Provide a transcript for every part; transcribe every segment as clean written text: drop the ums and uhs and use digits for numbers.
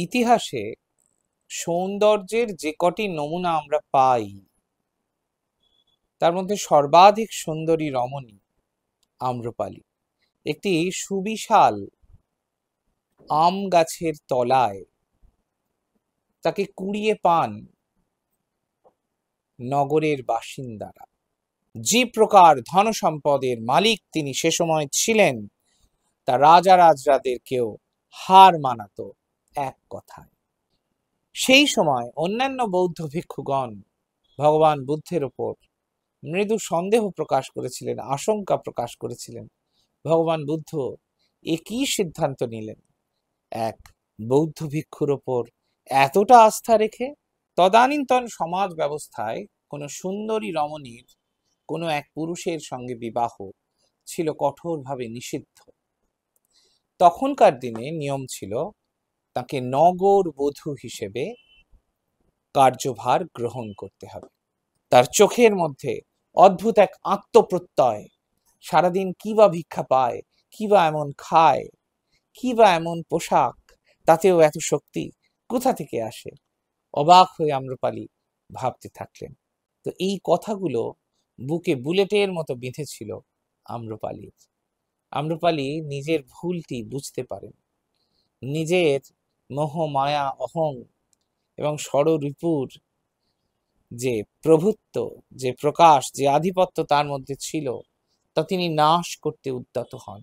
ইতিহাসে সৌন্দর্যের যে কটি নমুনা আমরা পাই তার মধ্যে সর্বাধিক সুন্দরী রমণী আম্রপালি একটি সুবিশাল আম গাছের তলায় তাকে কুড়িয়ে পান নগরের বাসিন্দারা। যে প্রকার ধন সম্পদের মালিক তিনি সে সময় ছিলেন তা রাজা রাজরাদেরকেও হার মানাতো এক কথায়। সেই সময় অন্যান্য বৌদ্ধ ভিক্ষুগণ ভগবান বুদ্ধের ওপর মৃদু সন্দেহ প্রকাশ করেছিলেন, আশঙ্কা প্রকাশ করেছিলেন। ভগবান বুদ্ধ একই সিদ্ধান্ত নিলেন, এক বৌদ্ধ ভিক্ষুর ওপর এতটা আস্থা রেখে তদানীন্তন সমাজ ব্যবস্থায় কোনো সুন্দরী রমণীর কোনো এক পুরুষের সঙ্গে বিবাহ ছিল কঠোরভাবে নিষিদ্ধ। তখনকার দিনে নিয়ম ছিল তাকে নগর বধূ হিসেবে কার্যভার গ্রহণ করতে হবে। তার চোখের মধ্যে অদ্ভুত এক আত্মপ্রত্যয়, সারাদিন কি বা ভিক্ষা পায়, কি বা এমন খায়, কি বা এমন পোশাক, তাতেও এত শক্তি কোথা থেকে আসে? অবাক হয়ে আম্রপালি ভাবতে থাকলেন। তো এই কথাগুলো বুকে বুলেটের মতো বিঁধেছিল আম্রপালির। আম্রপালি নিজের ভুলটি বুঝতে পারেন, নিজের মোহ মায়া অহং এবং ষড়রিপুর যে প্রভুত্ব, যে প্রকাশ, যে আধিপত্য তার মধ্যে ছিল তা তিনি নাশ করতে উদ্যত হন।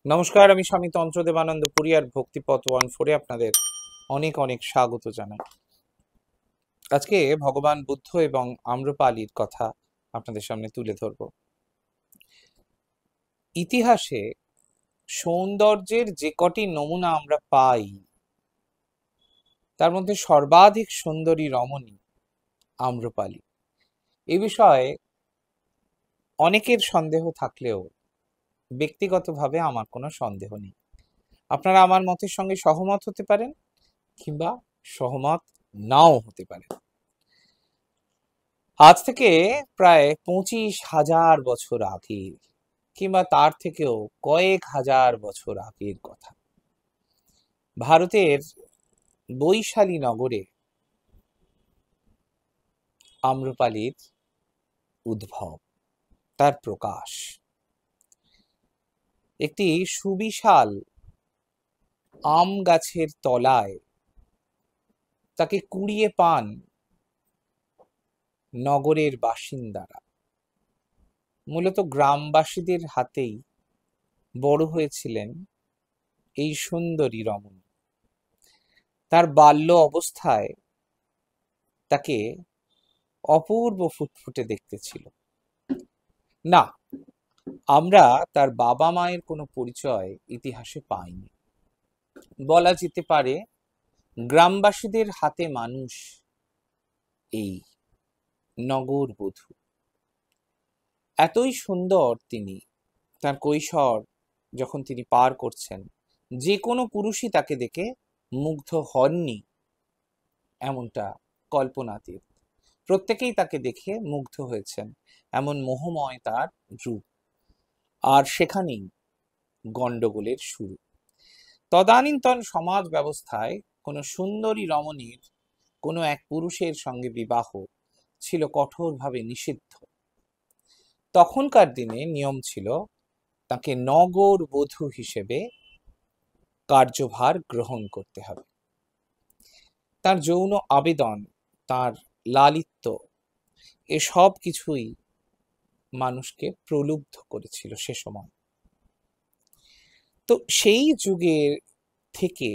নমস্কার, আমি স্বামী তন্ত্রদেবানন্দ পুরিয়ার ভক্তিপথ 1-4 আপনাদের অনেক অনেক স্বাগত জানাই। আজকে ভগবান বুদ্ধ এবং আম্রপালির কথা আপনাদের সামনে তুলে ধরব। ইতিহাসে সৌন্দর্যের যে কটি নমুনা আমরা পাই তার মধ্যে সর্বাধিক সুন্দরী রমণী আম্রপালি। এ বিষয়ে অনেকের সন্দেহ থাকলেও ব্যক্তিগতভাবে আমার কোনো সন্দেহ নেই। আপনারা আমার মতের সঙ্গে সহমত হতে পারেন কিংবা সহমত নাও হতে পারেন। আজ থেকে প্রায় 25,000 বছর আগে কিংবা তার থেকেও কয়েক হাজার বছর আগের কথা, ভারতের বৈশালী নগরে আম্রপালির উদ্ভব, তার প্রকাশ। একটি সুবিশাল আম গাছের তলায় তাকে কুড়িয়ে পান নগরের বাসিন্দারা। মূলত গ্রামবাসীদের হাতেই বড় হয়েছিলেন এই সুন্দরী রমণী। তার বাল্য অবস্থায় তাকে অপূর্ব ফুটফুটে দেখতে ছিল। না, আমরা তার বাবা মায়ের কোনো পরিচয় ইতিহাসে পাইনি। বলা যেতে পারে গ্রামবাসীদের হাতে মানুষ এই নগর বধূ। এতই সুন্দর তিনি, তার কৈশোর যখন তিনি পার করছেন, যে কোনো পুরুষই তাকে দেখে মুগ্ধ হননি এমনটা কল্পনাতীত। প্রত্যেকেই তাকে দেখে মুগ্ধ হয়েছেন, এমন মোহময় তার রূপ। আর সেখানেই গন্ডগোলের শুরু। তদানীন্তন সমাজ ব্যবস্থায় কোনো সুন্দরী রমণীর কোনো এক পুরুষের সঙ্গে বিবাহ ছিল কঠোরভাবে নিষিদ্ধ। তখনকার দিনে নিয়ম ছিল তাকে নগর বধূ হিসেবে কার্যভার গ্রহণ করতে হবে। তার যৌন আবেদন, তার লালিত্য, এসব কিছুই মানুষকে প্রলুব্ধ করেছিল সে সময়। তো সেই যুগের থেকে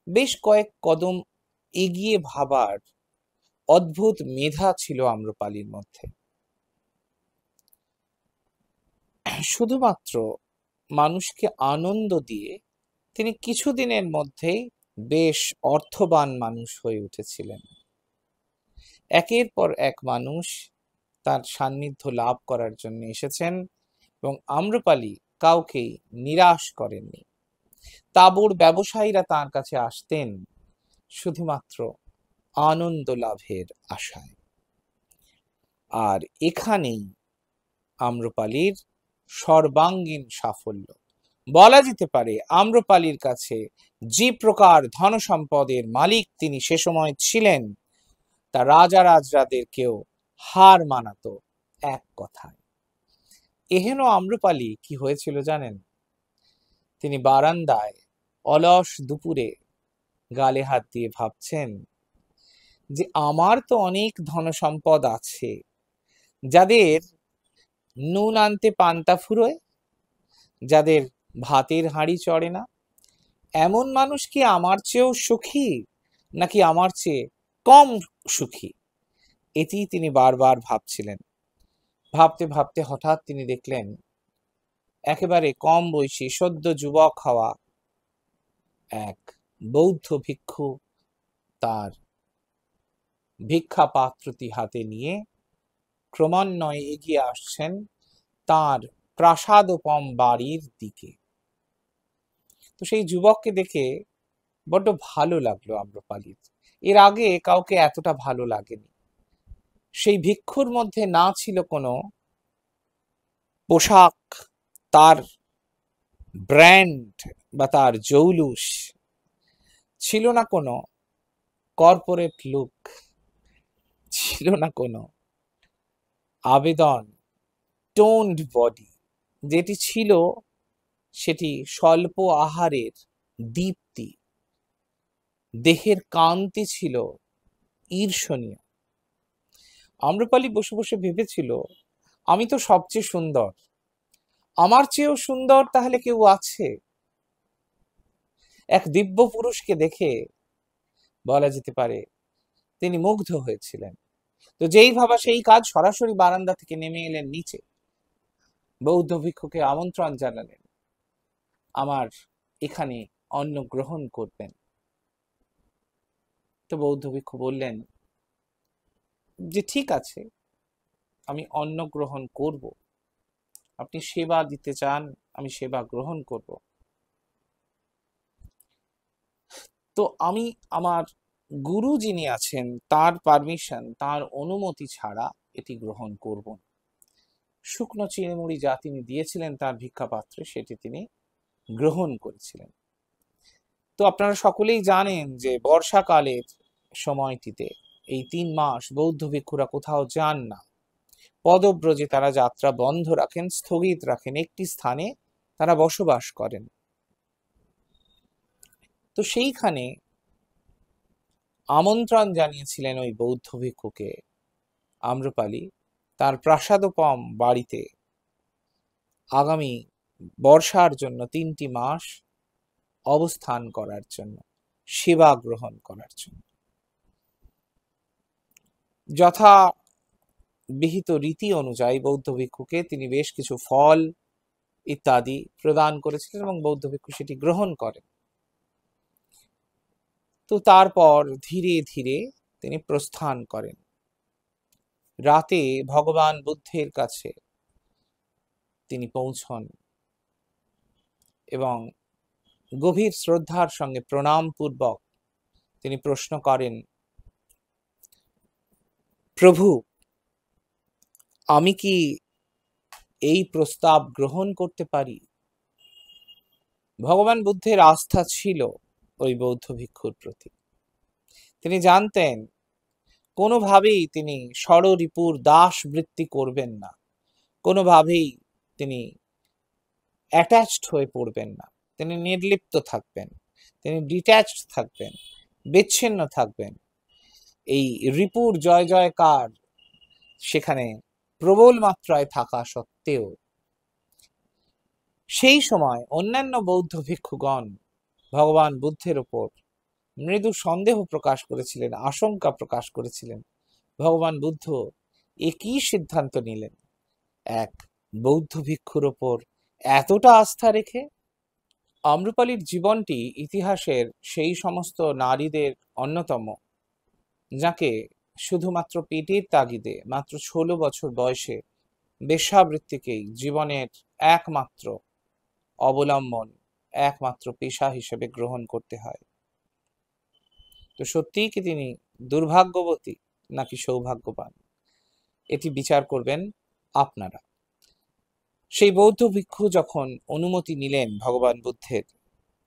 বেশ কয়েক কদম এগিয়ে ভাবার অদ্ভুত মেধা ছিল আম্রপালির মধ্যে। শুধুমাত্র মানুষকে আনন্দ দিয়ে তিনি কিছুদিনের মধ্যেই বেশ অর্থবান মানুষ হয়ে উঠেছিলেন। একের পর এক মানুষ তার সান্নিধ্য লাভ করার জন্য এসেছেন এবং আম্রপালি কাউকেই নিরাশ করেননি। তাঁবুর ব্যবসায়ীরা তার কাছে আসতেন শুধুমাত্র আনন্দ লাভের আশায়। আর এখানেই আম্রপালির সর্বাঙ্গীন সাফল্য। বলা যেতে পারে আম্রপালির কাছে যে প্রকার ধন সম্পদের মালিক তিনি সে সময় ছিলেন, তা রাজা রাজরাদেরকেও হার মানাতো এক কথায়। এহেন আম্রপালি কি হয়েছিল জানেন? তিনি বারান্দায় অলস দুপুরে গালে হাত দিয়ে ভাবছেন যে আমার তো অনেক ধন সম্পদ আছে, যাদের নুন আনতে পান্তা ফুরোয়, যাদের ভাতের হাঁড়ি চড়ে না, এমন মানুষ কি আমার চেয়েও সুখী, নাকি আমার চেয়ে কম সুখী? এটি তিনি বারবার ভাবছিলেন। ভাবতে ভাবতে হঠাৎ তিনি দেখলেন একেবারে কম বয়সী সদ্য যুবক হওয়া এক বৌদ্ধ ভিক্ষু তার ভিক্ষা পাত্রটি হাতে নিয়ে ক্রমান্বয়ে এগিয়ে আসছেন তার প্রাসাদোপম বাড়ির দিকে। তো সেই যুবককে দেখে বড্ড ভালো লাগলো আম্রপালির। এর আগে কাউকে এতটা ভালো লাগেনি। সেই ভিক্ষুর মধ্যে না ছিল কোনো পোশাক, তার ব্র্যান্ড বা তার জৌলুস, ছিল না কোনো কর্পোরেট লুক, ছিল না কোনো আবেদন, টোন্ড বডি। যেটি ছিল সেটি স্বল্প আহারের দীপ্তি, দেহের কান্তি ছিল ঈর্ষণীয়। আম্রপালি বসে বসে ভেবেছিল, আমি তো সবচেয়ে সুন্দর, আমার চেয়েও সুন্দর তাহলে কেউ আছে? এক দিব্য পুরুষকে দেখে বলা যেতে পারে তিনি মুগ্ধ হয়েছিলেন। তো যেই ভাবা সেই কাজ, সরাসরি বারান্দা থেকে নেমে এলেন নিচে, বৌদ্ধ ভিক্ষুকে আমন্ত্রণ জানালেন, আমার এখানে অন্ন গ্রহণ করবেন। তো বৌদ্ধ ভিক্ষু বললেন যে ঠিক আছে, আমি অন্ন গ্রহণ করব, আপনি সেবা দিতে চান, আমি সেবা গ্রহণ করব। তো আমি আমার গুরু যিনি আছেন তার পারমিশন, তার অনুমতি ছাড়া এটি গ্রহণ করব না। শুকনো চিড়েমুড়ি যা তিনি দিয়েছিলেন তার ভিক্ষা পাত্রে, সেটি তিনি গ্রহণ করেছিলেন। তো আপনারা সকলেই জানেন যে বর্ষাকালের সময়টিতে এই 3 মাস বৌদ্ধ ভিক্ষুরা কোথাও যান না। পদব্রজে তারা যাত্রা বন্ধ রাখেন, স্থগিত রাখেন, একটি স্থানে তারা বসবাস করেন। তো সেইখানে আমন্ত্রণ জানিয়েছিলেন ওই বৌদ্ধ ভিক্ষুকে আম্রপালি তার প্রাসাদোপম বাড়িতে আগামী বর্ষার জন্য 3টি মাস অবস্থান করার জন্য, সেবা গ্রহণ করার জন্য। যথা বিহিত রীতি অনুযায়ী বৌদ্ধ ভিক্ষুকে তিনি বেশ কিছু ফল ইত্যাদি প্রদান করেছিলেন এবং বৌদ্ধ ভিক্ষু সেটি গ্রহণ করেন। তো তারপর ধীরে ধীরে তিনি প্রস্থান করেন। রাতে ভগবান বুদ্ধের কাছে তিনি পৌঁছন এবং গভীর শ্রদ্ধার সঙ্গে প্রণাম পূর্বক তিনি প্রশ্ন করেন, প্রভু, আমি কি এই প্রস্তাব গ্রহণ করতে পারি? ভগবান বুদ্ধের আস্থা ছিল ওই বৌদ্ধ ভিক্ষুর প্রতি। তিনি জানতেন কোনোভাবেই তিনি ষড়রিপুর দাস বৃত্তি করবেন না, কোনোভাবেই তিনি অ্যাটাচড হয়ে পড়বেন না, তিনি নির্লিপ্ত থাকবেন, তিনি ডিট্যাচড থাকবেন, বিচ্ছিন্ন থাকবেন। এই রিপুর জয় জয়কার সেখানে প্রবল মাত্রায় থাকা সত্ত্বেও সেই সময় অন্যান্য বৌদ্ধ ভিক্ষুগণ ভগবান বুদ্ধের ওপর মৃদু সন্দেহ প্রকাশ করেছিলেন, আশঙ্কা প্রকাশ করেছিলেন। ভগবান বুদ্ধ একই সিদ্ধান্ত নিলেন, এক বৌদ্ধ ভিক্ষুর ওপর এতটা আস্থা রেখে? আম্রপালির জীবনটি ইতিহাসের সেই সমস্ত নারীদের অন্যতম, যাকে শুধুমাত্র পেটের তাগিদে মাত্র 16 বছর বয়সে বেশ্যাবৃত্তিকেই জীবনের একমাত্র অবলম্বন, একমাত্র পেশা হিসেবে গ্রহণ করতে হয়। তো সত্যিই কি তিনি দুর্ভাগ্যবতী নাকি সৌভাগ্যবান, এটি বিচার করবেন আপনারা। সেই বৌদ্ধ ভিক্ষু যখন অনুমতি নিলেন ভগবান বুদ্ধের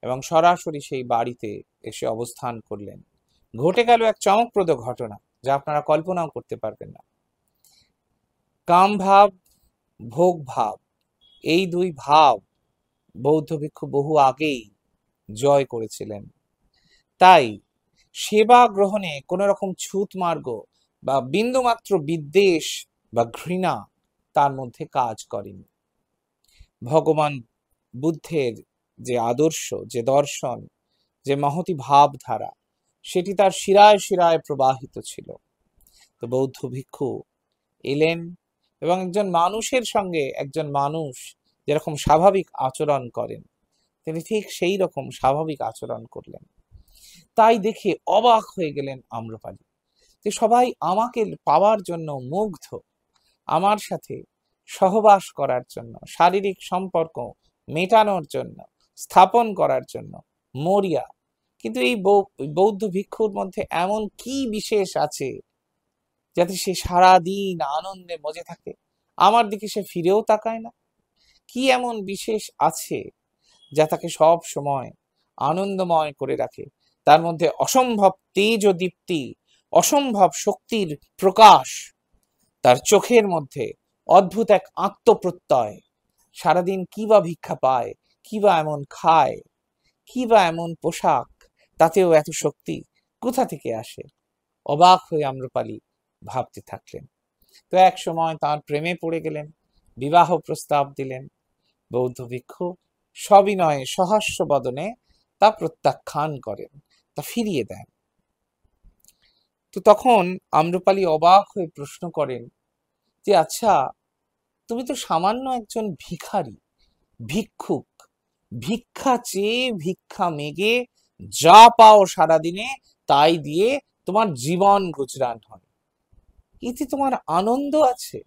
এবং সরাসরি সেই বাড়িতে এসে অবস্থান করলেন, ঘটে গেল এক চমকপ্রদ ঘটনা, যা আপনারা কল্পনাও করতে পারবেন না। কাম ভাব, ভোগ ভাব, এই দুই ভাব বৌদ্ধ ভিক্ষু বহু আগেই জয় করেছিলেন। তাই সেবা গ্রহণে কোন রকম ছুত মার্গ বা বিন্দুমাত্র বিদ্বেষ বা ঘৃণা তার মধ্যে কাজ করেনি। ভগবান বুদ্ধের যে আদর্শ, যে দর্শন, যে মহতি ভাবধারা, সেটি তার শিরায় শিরায় প্রবাহিত ছিল। তো বৌদ্ধ ভিক্ষু এলেন এবং একজন মানুষের সঙ্গে একজন মানুষ যেরকম স্বাভাবিক আচরণ করেন, তিনি ঠিক সেই রকম স্বাভাবিক আচরণ করলেন। তাই দেখে অবাক হয়ে গেলেন আম্রপালি, যে সবাই আমাকে পাওয়ার জন্য মুগ্ধ, আমার সাথে সহবাস করার জন্য, শারীরিক সম্পর্ক মেটানোর জন্য, স্থাপন করার জন্য মরিয়া। কিন্তু এই বৌদ্ধ ভিক্ষুর মধ্যে এমন কি বিশেষ আছে যাতে সে সারাদিন আনন্দে মজে থাকে, আমার দিকে সে ফিরেও তাকায় না? কি এমন বিশেষ আছে যা তাকে সব সময় আনন্দময় করে রাখে? তার মধ্যে অসম্ভব তেজ ও দীপ্তি, অসম্ভব শক্তির প্রকাশ, তার চোখের মধ্যে অদ্ভুত এক আত্মপ্রত্যয়। সারাদিন কি বা ভিক্ষা পায়, কি বা এমন খায়, কি বা এমন পোশাক, তাতেও এত শক্তি কোথা থেকে আসে? অবাক হয়ে আম্রপালি ভাবতে থাকলেন। তো এক সময় তার প্রেমে পড়ে গেলেন, বিবাহ প্রস্তাব দিলেন। বৌদ্ধ ভিক্ষু সবিনয়ে সহাস্য বদনে তা প্রত্যাখ্যান করেন, তা ফিরিয়ে দেন। তো তখন আম্রপালি অবাক হয়ে প্রশ্ন করেন যে, আচ্ছা, তুমি তো সামান্য একজন ভিখারি, ভিক্ষুক, ভিক্ষা চেয়ে ভিক্ষা মেগে যা পাও সারাদিনে তাই দিয়ে তোমার জীবন গুজরান হয়, এতে তোমার আনন্দ আছে?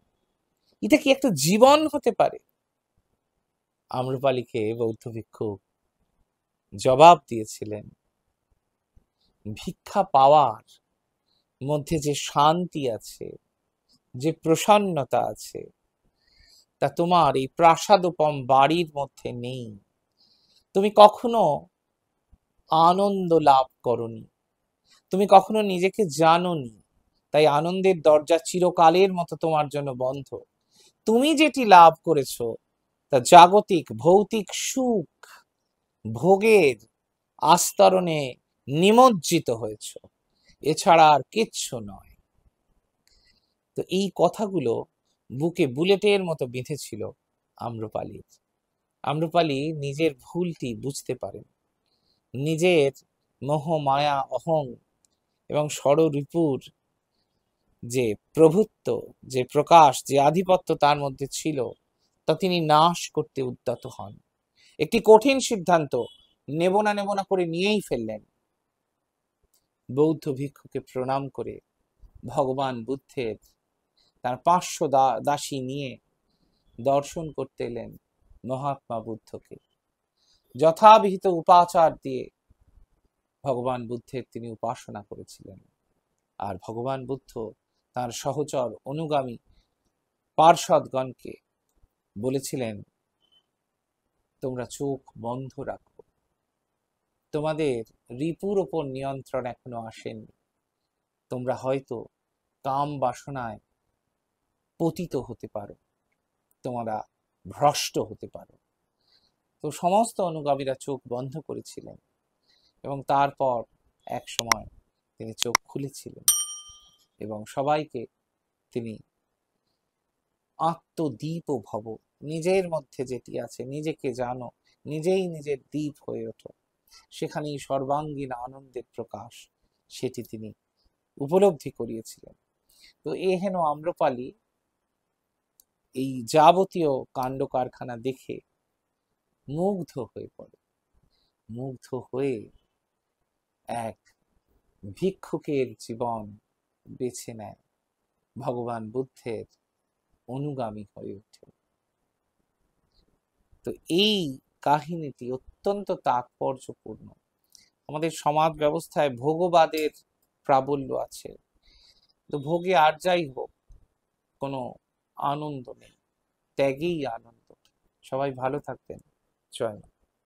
এটা কি একটা জীবন হতে পারে? আম্রপালিকে বৌদ্ধ ভিক্ষুক জবাব দিয়েছিলেন, ভিক্ষা পাওয়ার মধ্যে যে শান্তি আছে, যে প্রসন্নতা আছে, তা তোমার এই প্রাসাদোপম বাড়ির মধ্যে নেই। তুমি কখনো আনন্দ লাভ করনি, তুমি কখনো নিজেকে জানোনি, তাই আনন্দের দরজা চিরকালের মতো তোমার জন্য বন্ধ। তুমি যেটি লাভ করেছো তা জাগতিক ভৌতিক সুখ, ভোগের আস্তরণে নিমজ্জিত হয়েছ, এছাড়া আর কিচ্ছু নয়। তো এই কথাগুলো বুকে বুলেটের মতো বিঁধেছিল আম্রপালির। আম্রপালি নিজের ভুলটি বুঝতে পারেন, নিজের মোহ মায়া অহং এবং ষড়রিপুর যে প্রভুত্ব, যে প্রকাশ, যে আধিপত্য তার মধ্যে ছিল, তা তিনি নাশ করতে উদ্যত হন। একটি কঠিন সিদ্ধান্ত নেব না করে নিয়েই ফেললেন। বৌদ্ধ ভিক্ষুকে প্রণাম করে ভগবান বুদ্ধের তার 500 দাসী নিয়ে দর্শন করতে এলেন মহাত্মা বুদ্ধকে। যথাবিহিত উপাচার দিয়ে ভগবান বুদ্ধের তিনি উপাসনা করেছিলেন। আর ভগবান বুদ্ধ তার সহচর অনুগামী পার্ষদগণকে বলেছিলেন, তোমরা চোখ বন্ধ রাখো, তোমাদের রিপুর ওপর নিয়ন্ত্রণ এখনো আসেনি, তোমরা হয়তো কাম বাসনায় পতিত হতে পারো, তোমরা ভ্রষ্ট হতে পারো। তো সমস্ত অনুগামীরা চোখ বন্ধ করেছিলেন এবং তারপর এক সময় তিনি চোখ খুলেছিলেন এবং সবাইকে তিনি আত্মদীপ ভব, নিজের মধ্যে যেটি আছে, নিজেকে জানো, নিজেই নিজের দ্বীপ হয়ে ওঠো, সেখানেই সর্বাঙ্গীন আনন্দের প্রকাশ, সেটি তিনি উপলব্ধি করিয়েছিলেন। তো এহেন আম্রপালি এই যাবতীয় কাণ্ড কারখানা দেখে মুগ্ধ হয়ে পড়ে, মুগ্ধ হয়ে এক ভিক্ষুকের জীবন বেছে নেয়, ভগবান বুদ্ধের অনুগামী হয়ে ওঠে। তো এই কাহিনীটি অত্যন্ত তাৎপর্যপূর্ণ। আমাদের সমাজ ব্যবস্থায় ভোগবাদের প্রাবল্য আছে, তো ভোগে আর যাই হোক কোনো আনন্দ নেই, ত্যাগেই আনন্দ। সবাই ভালো থাকবেন। জয় মা।